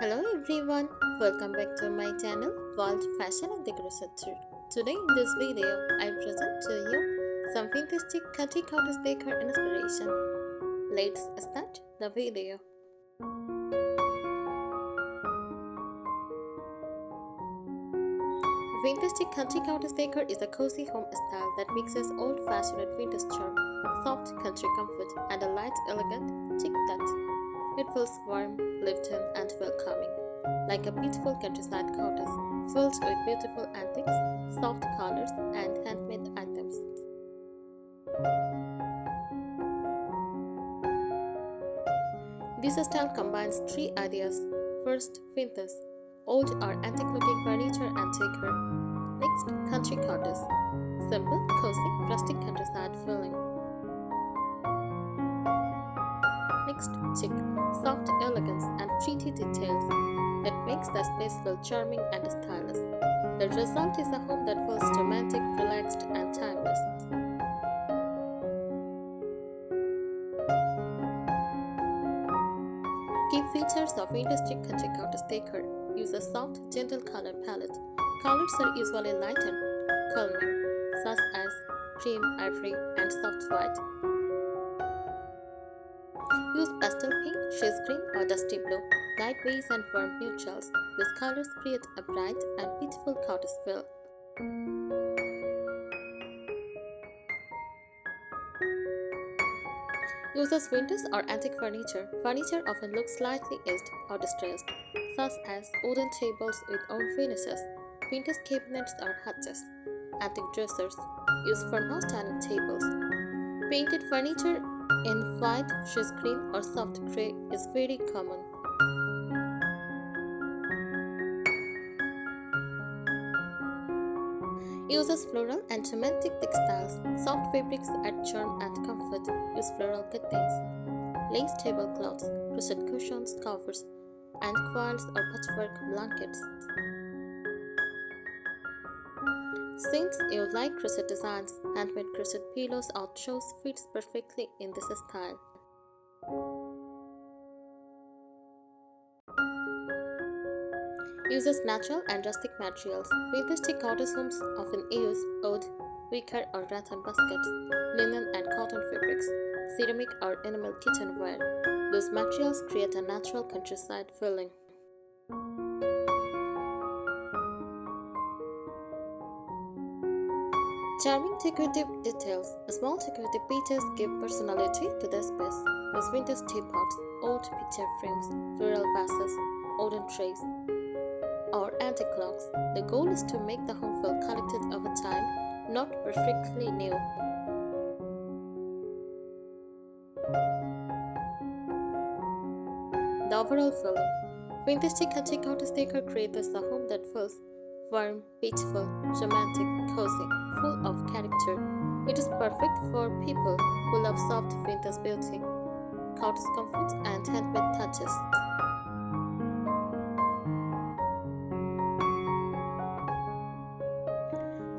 Hello everyone, welcome back to my channel World Fashion and Decor Researcher. Today in this video, I present to you some fantastic chic cottage decor inspiration. Let's start the video. Fantastic chic cottage decor is a cozy home style that mixes old-fashioned vintage charm, soft country comfort, and a light, elegant chic touch. It feels warm, lifting, and welcoming, like a beautiful countryside cottage filled with beautiful antiques, soft colors, and handmade items. This style combines three ideas. First, vintage, old or antique-looking furniture and decor. Next, country cottage, simple, cozy, rustic countryside feeling. Next, chic, soft elegance and pretty details that makes the space feel charming and stylish. The result is a home that feels romantic, relaxed, and timeless. Key features of fantastic country cottage decor: use a soft, gentle color palette. Colors are usually light and calming, such as cream, ivory, and soft white. Use pastel pink, shades green, or dusty blue, light beige and warm neutrals. These colors create a bright and beautiful cottage feel. Uses vintage or antique furniture. Furniture often looks slightly aged or distressed, such as wooden tables with old finishes, vintage cabinets or hutches. Antique dressers use farmhouse dining tables. Painted furniture in white, shades green, or soft grey is very common. Uses floral and romantic textiles. Soft fabrics add charm and comfort. Use floral curtains, lace tablecloths, crochet cushions, covers, and quilts or patchwork blankets. Since you like crochet designs, handmade crochet pillows or throws fits perfectly in this style. Uses natural and rustic materials. Fantastic cottage homes often use wood, wicker or rattan baskets, linen and cotton fabrics, ceramic or enamel kitchenware. These materials create a natural countryside feeling. Charming decorative details. Small decorative pieces give personality to the space. Use vintage teapots, old picture frames, floral vases, wooden trays, or antique clocks. The goal is to make the home feel collected over time, not perfectly new. The overall feeling. Fantastic chic cottage decor creates a home that feels warm, peaceful, romantic, cozy, full of character. It is perfect for people who love soft vintage beauty, cottage comfort, and handmade touches.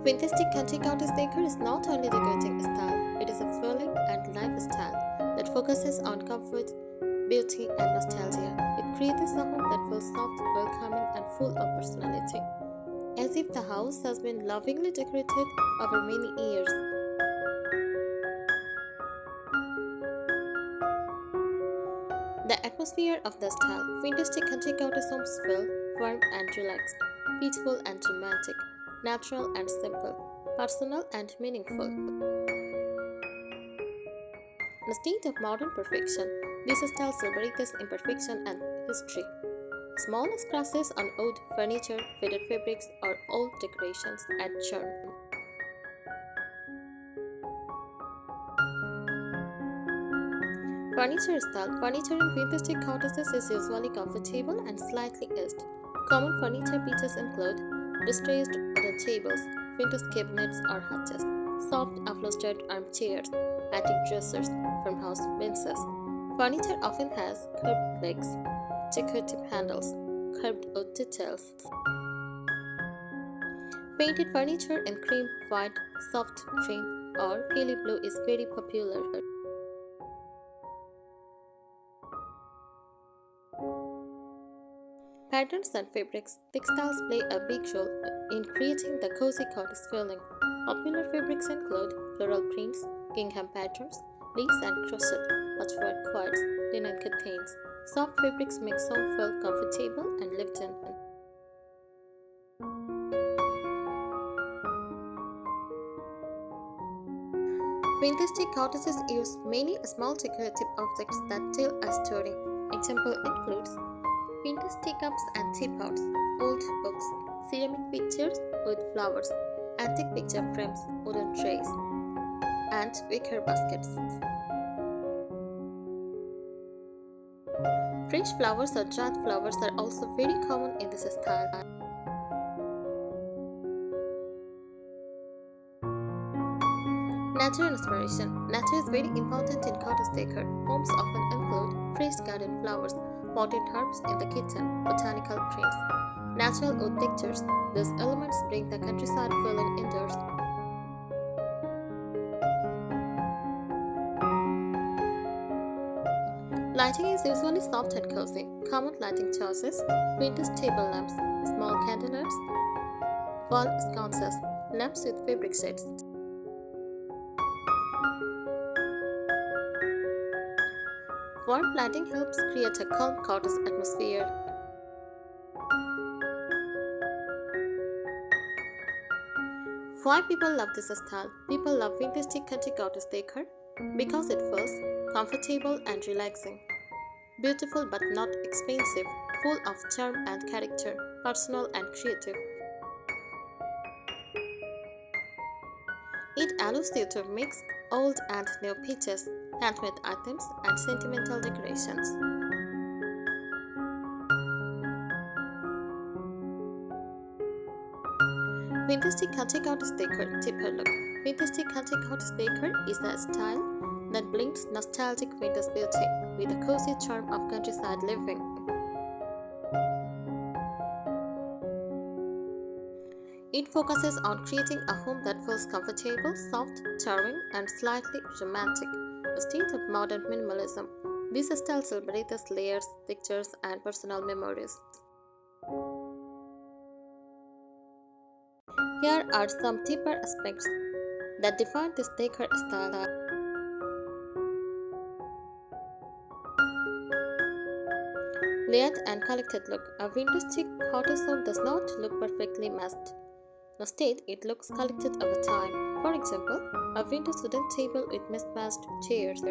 Fantastic country cottage decor is not only decorating style, it is a feeling and lifestyle that focuses on comfort, beauty, and nostalgia. It creates a home that feels soft, welcoming, and full of personality, as if the house has been lovingly decorated over many years. The atmosphere of the style. Fantastic country cottage homes feel warm and relaxed, peaceful and romantic, natural and simple, personal and meaningful. In a state of modern perfection, this style celebrates imperfection and history. Small scratches on old furniture, faded fabrics, or old decorations add charm. Furniture style. Furniture in fantastic cottages is usually comfortable and slightly aged. Common furniture pieces include distressed wooden tables, vintage cabinets or hutches, soft upholstered armchairs, antique dressers, farmhouse benches. Furniture often has curved legs, decorative handles, curved wood details. Painted furniture in cream, white, soft green, or pale blue is very popular. Patterns and fabrics. Textiles play a big role in creating the cozy cottage feeling. Popular fabrics include floral prints, gingham patterns, lace and crochet, patchwork quilts, linen curtains. Soft fabrics make home feel comfortable and lived in. Vintage cottages use many small decorative objects that tell a story. Example includes vintage teacups and teapots, old books, ceramic pictures with flowers, antique picture frames, wooden trays, and wicker baskets. Fresh flowers or dried flowers are also very common in this style. Nature inspiration. Nature is very important in cottage decor. Homes often include fresh garden flowers, potted herbs in the kitchen, botanical prints, natural wood textures. These elements bring the countryside feeling indoors. Lighting is usually soft and cozy. Common lighting choices: vintage table lamps, small candlelights, wall sconces, lamps with fabric shades. Warm lighting helps create a calm cottage atmosphere. Why people love this style? People love vintage country cottage decor because it feels comfortable and relaxing. Beautiful but not expensive, full of charm and character, personal and creative. It allows you to mix old and new pieces, handmade items, and sentimental decorations. Vintage country cottage decor deeper look. Vintage country cottage decor is a style that blends nostalgic vintage beauty with the cozy charm of countryside living. It focuses on creating a home that feels comfortable, soft, charming, and slightly romantic, instead of modern minimalism. This style celebrates layers, textures, and personal memories. Here are some deeper aspects that define this decor style. Layered and collected look. A vintage chic cottage home does not look perfectly massed. Instead, it looks collected over time. For example, a vintage wooden table with mismatched chairs.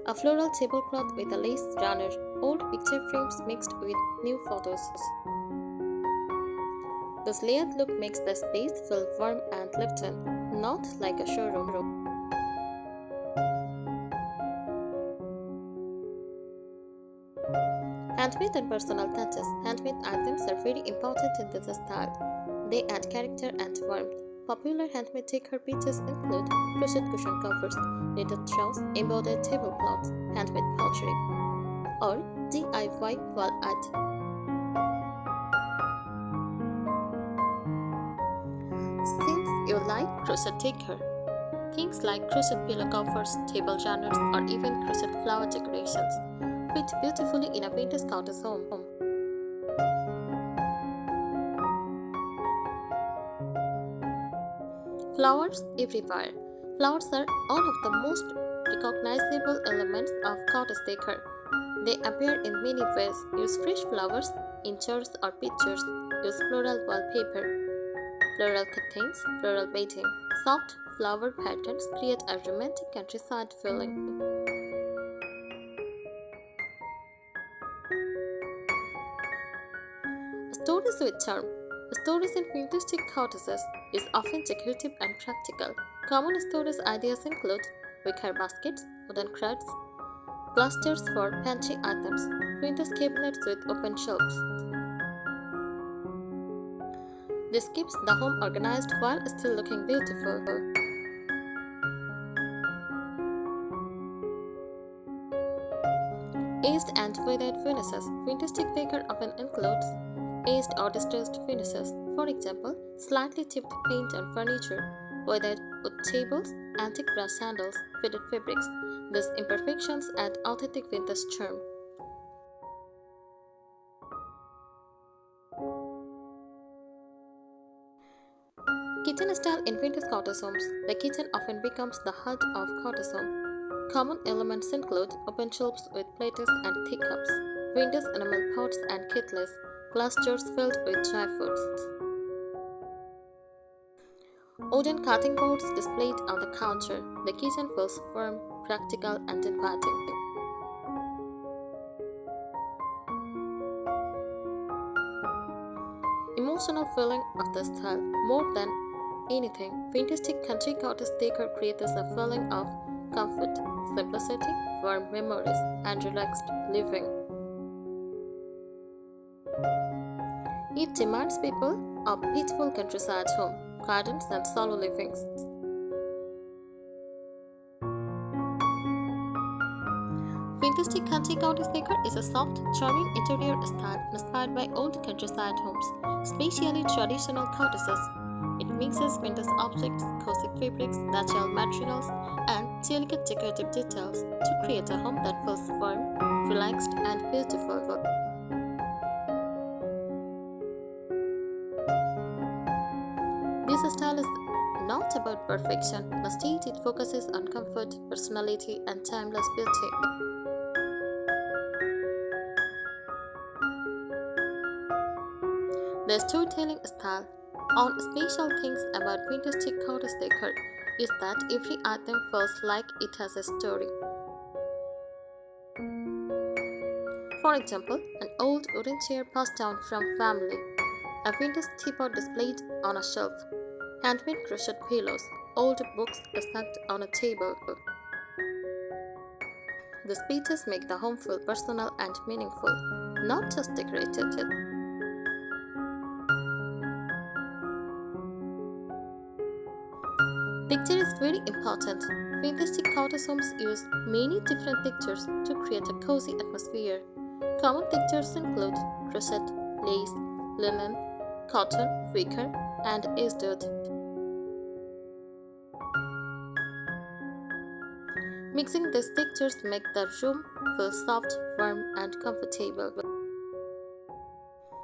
A floral tablecloth with a lace runner. Old picture frames mixed with new photos. This layered look makes the space feel warm and lived in, not like a showroom. Handmade and personal touches. Handmade items are very important in this style. They add character and warmth. Popular handmade decor pieces include crochet cushion covers, knitted troughs, embroidered tablecloths, handmade pottery, or DIY wall art. Since you like crochet decor, things like crochet pillow covers, table runners, or even crochet flower decorations fit beautifully in a vintage cottage home. Flowers everywhere. Flowers are one of the most recognizable elements of cottage decor. They appear in many ways. Use fresh flowers in jars or pictures. Use floral wallpaper, floral curtains, floral bedding. Soft flower patterns create a romantic countryside feeling. Stories with charm. Stories in vintage cottages is often decorative and practical. Common storage ideas include wicker baskets, wooden crates, clusters for pantry items, vintage cabinets with open shelves. This keeps the home organized while still looking beautiful. Aged and faded finishes. Vintage decor often includes aged or distressed finishes. For example, slightly chipped paint on furniture, weathered wood tables, antique brass handles, faded fabrics. These imperfections add authentic vintage charm. Kitchen style in vintage cottage homes. The kitchen often becomes the heart of cottage home. Common elements include open shelves with plates and teacups, vintage enamel pots and kettles, glass jars filled with dry foods, wooden cutting boards displayed on the counter. The kitchen feels firm, practical, and inviting. Emotional feeling of the style. More than anything, vintage country cottage decor creates a feeling of comfort, simplicity, warm memories, and relaxed living. It demands people a peaceful countryside home, gardens, and solo livings. Vintage country cottage decor is a soft, charming interior style inspired by old countryside homes, especially traditional cottages. It mixes vintage objects, cozy fabrics, natural materials, and delicate decorative details to create a home that feels warm, relaxed, and beautiful. This style is not about perfection. Instead, it focuses on comfort, personality, and timeless beauty. The storytelling style. On special things about vintage cottage decor is that every item feels like it has a story. For example, an old wooden chair passed down from family, a vintage teapot displayed on a shelf, handmade crochet pillows, old books stacked on a table. These pieces make the home feel personal and meaningful, not just decorated. Picture is very important. Vintage cottage homes use many different textures to create a cozy atmosphere. Common textures include crochet, lace, linen, cotton, wicker, and wood. Mixing these textures make the room feel soft, warm, and comfortable.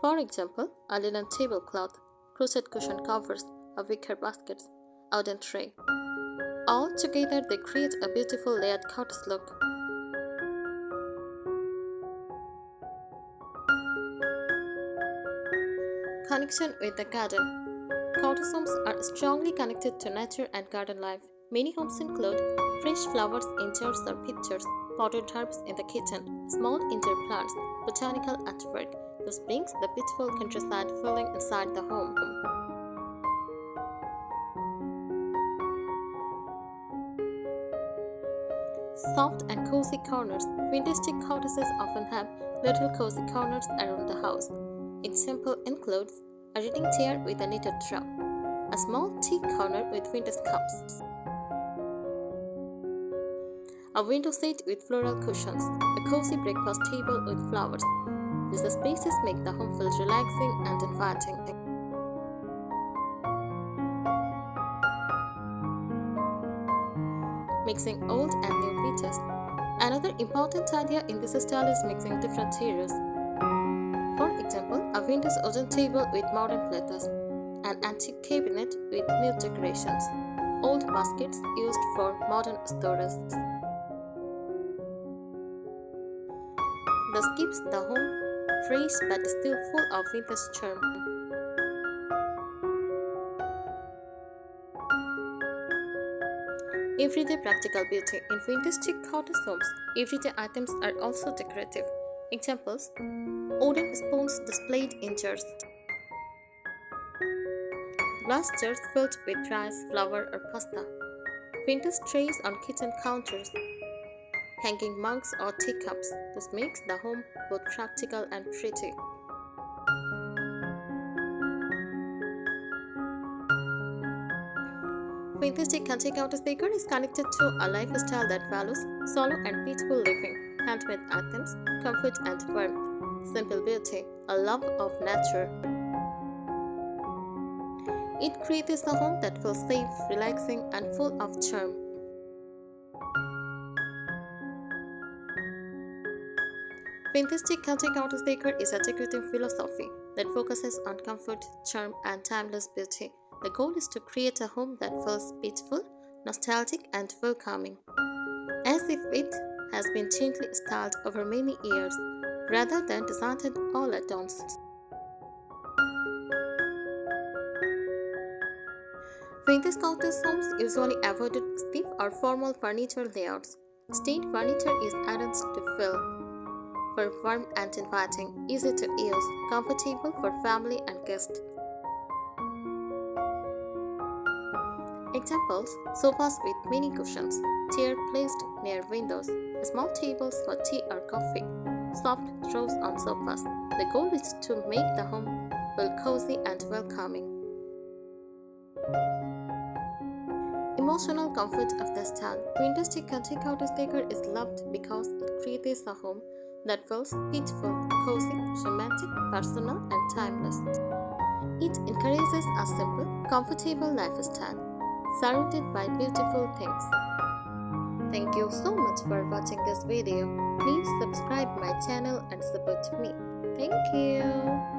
For example, a linen tablecloth, crochet cushion covers, a wicker basket, wooden tray. All together, they create a beautiful layered cottage look. Connection with the garden. Cottage homes are strongly connected to nature and garden life. Many homes include fresh flowers in jars or pitchers, potted herbs in the kitchen, small indoor plants, botanical artwork. This brings the beautiful countryside feeling inside the home. Soft and cozy corners. Vintage cottages often have little cozy corners around the house. Example includes a reading chair with a knitted trove, a small tea corner with vintage cups, a window seat with floral cushions, a cozy breakfast table with flowers. These spaces make the home feel relaxing and inviting. Mixing old and new pieces. Another important idea in this style is mixing different materials. For example, a vintage wooden table with modern plates, an antique cabinet with new decorations, old baskets used for modern storage. This keeps the home fresh but still full of vintage charm. Everyday practical beauty. In vintage cottage homes, everyday items are also decorative. Examples: wooden spoons displayed in jars, glass jars filled with rice, flour, or pasta, vintage trays on kitchen counters, hanging mugs or teacups. This makes the home both practical and pretty. Vintage country cottage decor is connected to a lifestyle that values solo and peaceful living, handmade items, comfort and warmth, simple beauty, a love of nature. It creates a home that feels safe, relaxing, and full of charm. Vintage country cottage decor is a decorative philosophy that focuses on comfort, charm, and timeless beauty. The goal is to create a home that feels peaceful, nostalgic, and welcoming, as if it has been gently styled over many years rather than deserted all at once. Vintage cottage homes usually avoided stiff or formal furniture layouts. Stained furniture is arranged to feel warm and inviting, easy to use, comfortable for family and guests. Examples: sofas with mini cushions, chair placed near windows, small tables for tea or coffee, soft throws on sofas. The goal is to make the home feel cozy and welcoming. Emotional comfort of the style. Realistic chic cottage decor is loved because it creates a home that feels peaceful, cozy, romantic, personal, and timeless. It encourages a simple, comfortable lifestyle, surrounded by beautiful things. Thank you so much for watching this video. Please subscribe my channel and support me. Thank you.